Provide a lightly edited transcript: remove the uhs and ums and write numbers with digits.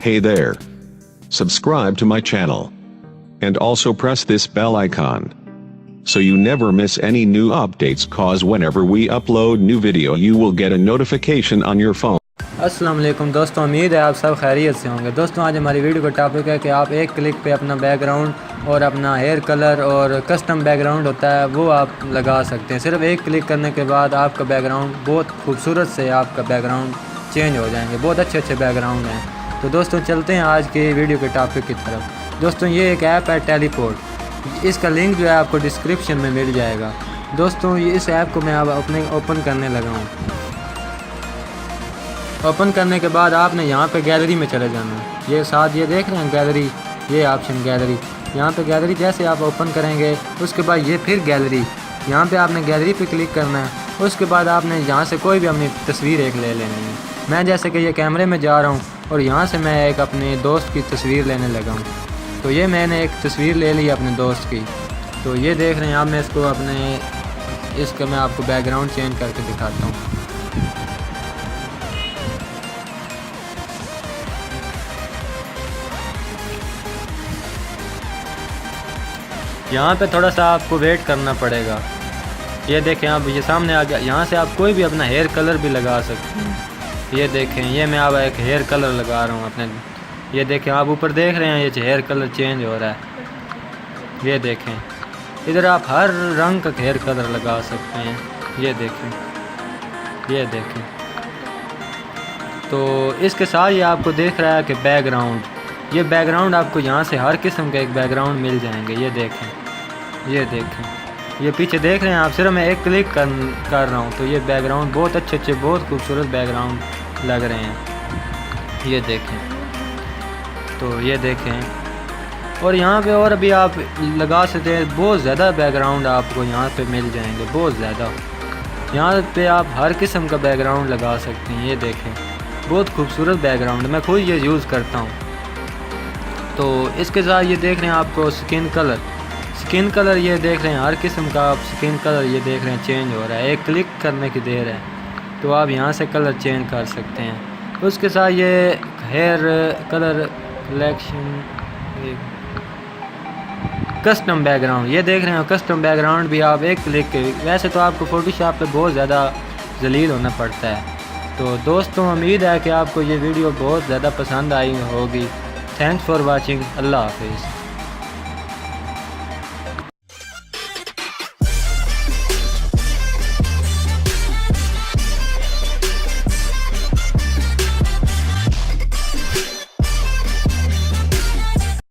Hey there. Subscribe to my channel. And also press this bell icon. So you never miss any new updates, cause whenever we upload new video you will get a notification on your phone. अस्सलाम वालेकुम दोस्तों, उम्मीद है आप सब खैरियत से होंगे। दोस्तों आज हमारी वीडियो का टॉपिक है कि आप एक क्लिक पे अपना बैकग्राउंड और अपना हेयर कलर और कस्टम बैकग्राउंड होता है वो आप लगा सकते हैं। सिर्फ एक क्लिक करने के बाद आपका बैकग्राउंड बहुत खूबसूरत से आपका बैकग्राउंड चेंज हो जाएंगे। बहुत अच्छे अच्छे बैकग्राउंड हैं। तो दोस्तों चलते हैं आज के वीडियो के टॉपिक की तरफ। दोस्तों ये एक ऐप है टेलीपोर्ट, इसका लिंक जो है आपको डिस्क्रिप्शन में मिल जाएगा। दोस्तों इस ऐप को मैं अब अपने ओपन करने लगा हूँ। ओपन करने के बाद आपने यहाँ पे गैलरी में चले जाना है। ये साथ ये देख रहे हैं गैलरी, ये ऑप्शन गैलरी, यहाँ पे गैलरी जैसे आप ओपन करेंगे उसके बाद ये फिर गैलरी, यहाँ पे आपने गैलरी पे क्लिक करना है। उसके बाद आपने यहाँ से कोई भी अपनी तस्वीर एक ले लेनी है। मैं जैसे कि ये कैमरे में जा रहा हूँ और यहाँ से मैं एक अपने दोस्त की तस्वीर लेने लगा हूँ। तो ये मैंने एक तस्वीर ले ली अपने दोस्त की। तो ये देख रहे हैं आप, मैं इसको इसका मैं आपको बैकग्राउंड चेंज करके दिखाता हूँ। यहाँ पे थोड़ा सा आपको वेट करना पड़ेगा। ये देखें आप, ये सामने आ गया। यहाँ से आप कोई भी अपना हेयर कलर भी लगा सकते हैं। ये देखें, ये मैं अब एक हेयर कलर लगा रहा हूँ अपने। ये देखें आप ऊपर देख रहे हैं, ये हेयर कलर चेंज हो रहा है। ये देखें, इधर आप हर रंग का हेयर कलर लगा सकते हैं। ये देखें, ये देखें। तो इसके साथ ये आपको देख रहा है कि बैकग्राउंड, ये बैकग्राउंड आपको यहाँ से हर किस्म के एक बैकग्राउंड मिल जाएंगे। ये देखें, ये देखें, ये पीछे देख रहे हैं आप। सिर्फ मैं एक क्लिक कर रहा हूँ तो ये बैकग्राउंड बहुत अच्छे बहुत खूबसूरत बैकग्राउंड लग रहे हैं। ये देखें, तो ये देखें। और यहाँ पे और भी आप लगा सकते हैं। बहुत ज़्यादा बैकग्राउंड आपको यहाँ पे मिल जाएंगे, बहुत ज़्यादा। यहाँ पे आप हर किस्म का बैकग्राउंड लगा सकते हैं। ये देखें, बहुत खूबसूरत बैकग्राउंड, मैं खुद ये यूज़ करता हूँ। तो इसके साथ ये देख रहे हैं आपको स्किन कलर, ये देख रहे हैं हर किस्म का आप स्किन कलर ये देख रहे हैं चेंज हो रहा है। एक क्लिक करने की देर है तो आप यहाँ से कलर चेंज कर सकते हैं। उसके साथ ये hair colour collection, custom background, ये देख रहे हैं कस्टम बैकग्राउंड भी आप एक क्लिक के। वैसे तो आपको फोटोशॉप पे बहुत ज़्यादा जलील होना पड़ता है। तो दोस्तों उम्मीद है कि आपको ये वीडियो बहुत ज़्यादा पसंद आई होगी। Thanks for watching. अल्लाह हाफिज़।